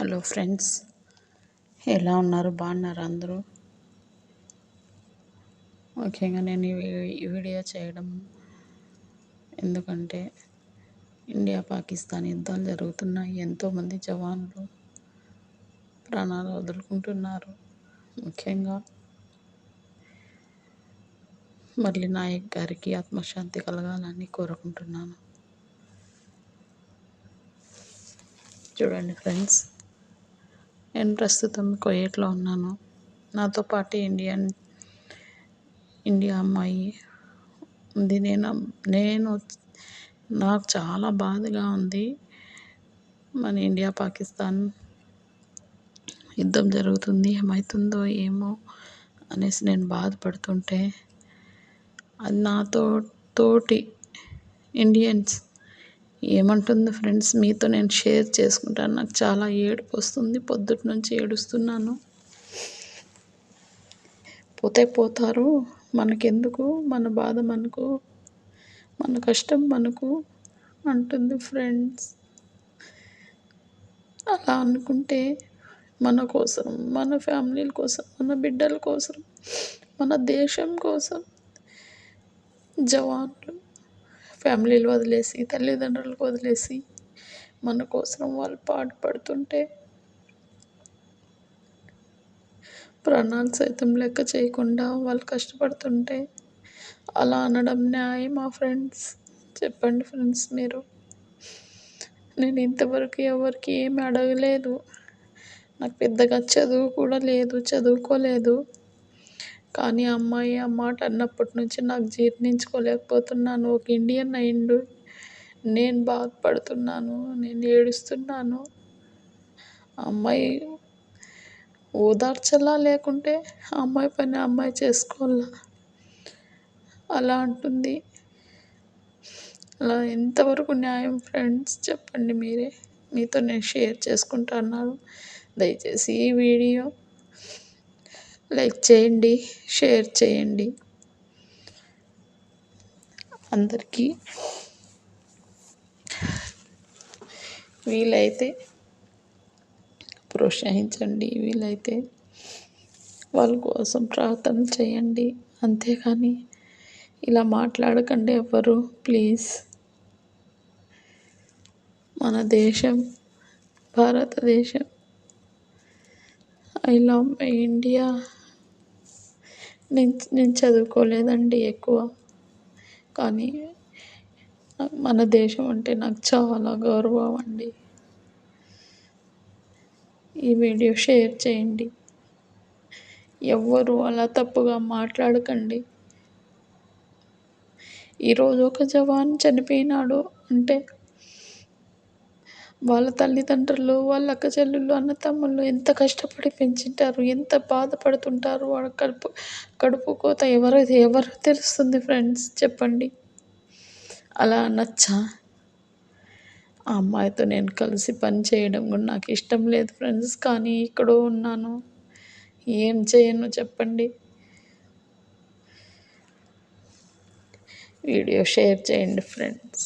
Hello friends, ఎలా ఉన్నారు? బాగున్నారు అందరూ? ముఖ్యంగా నేను ఈ వీడియో చేయడం ఎందుకంటే ఇండియా పాకిస్తాన్ యుద్ధాలు జరుగుతున్నాయి. ఎంతోమంది జవాన్లు ప్రాణాలు వదులుకుంటున్నారు. ముఖ్యంగా మురళీ నాయక్ గారికి ఆత్మశాంతి కలగాలని కోరుకుంటున్నాను. చూడండి ఫ్రెండ్స్, నేను ప్రస్తుతం కువైట్లో ఉన్నాను. నాతో పాటు ఇండియా అమ్మాయి ఉంది. నేను నాకు చాలా బాధగా ఉంది. మన ఇండియా పాకిస్తాన్ యుద్ధం జరుగుతుంది, ఏమవుతుందో ఏమో అనేసి నేను బాధపడుతుంటే, అది తోటి ఇండియన్స్ ఏమంటుంది ఫ్రెండ్స్, మీతో నేను షేర్ చేసుకుంటాను. నాకు చాలా ఏడుపు వస్తుంది. పొద్దుటి నుంచి ఏడుస్తున్నాను. పోతే పోతారు, మనకెందుకు, మన బాధ మనకు, మన కష్టం మనకు అంటుంది ఫ్రెండ్స్. అలా అనుకుంటే మన కోసం, మన ఫ్యామిలీల కోసం, మన బిడ్డల కోసం, మన దేశం కోసం జవాన్లు ఫ్యామిలీలు వదిలేసి, తల్లిదండ్రులకు వదిలేసి మన కోసం వాళ్ళు పాటుపడుతుంటే, ప్రాణాలు సైతం లెక్క చేయకుండా వాళ్ళు కష్టపడుతుంటే అలా అనడం న్యాయమా ఫ్రెండ్స్? చెప్పండి ఫ్రెండ్స్ మీరు. నేను ఇంతవరకు ఎవరికి ఏమి అడగలేదు. నాకు పెద్దగా చదువు కూడా లేదు, చదువుకోలేదు. కానీ అమ్మాయి ఆ మాట అన్నప్పటి నుంచి నాకు జీర్ణించుకోలేకపోతున్నాను. ఒక ఇండియన్ అయిండు నేను బాధపడుతున్నాను, నేను ఏడుస్తున్నాను. ఆ అమ్మాయి ఓదార్చలా, లేకుంటే ఆ అమ్మాయి పని ఆ అమ్మాయి చేసుకోవాలా? అలా అంటుంది. అలా ఎంతవరకు న్యాయం ఫ్రెండ్స్? చెప్పండి మీరే. మీతో నేను షేర్ చేసుకుంటున్నాను. దయచేసి ఈ వీడియో లైక్ చేయండి, షేర్ చేయండి. అందరికీ వీలైతే ప్రోత్సహించండి, వీలైతే వాళ్ళ కోసం ప్రార్థన చేయండి. అంతేకాని ఇలా మాట్లాడకండి ఎవ్వరు, ప్లీజ్. మన దేశం భారతదేశం. I love my India. నేను చదువుకోలేదండి ఎక్కువ, కానీ మన దేశం అంటే నాకు చాలా గౌరవం అండి. ఈ వీడియో షేర్ చేయండి. ఎవ్వరు అలా తప్పుగా మాట్లాడకండి. ఈరోజు ఒక జవాన్ చనిపోయినాడు అంటే వాళ్ళ తల్లిదండ్రులు, వాళ్ళ అక్కచెల్లెళ్ళు, అన్నతమ్ముళ్ళు ఎంత కష్టపడి పెంచుంటారు, ఎంత బాధపడుతుంటారు. వాళ్ళ కడుపు కోత ఎవరు తెలుస్తుంది ఫ్రెండ్స్? చెప్పండి. అలా అనొచ్చా? ఆ అమ్మాయితో నేను కలిసి పని చేయడం కూడా నాకు ఇష్టం లేదు ఫ్రెండ్స్. కానీ ఇక్కడ ఉన్నాను, ఏం చేయను చెప్పండి. వీడియో షేర్ చేయండి ఫ్రెండ్స్.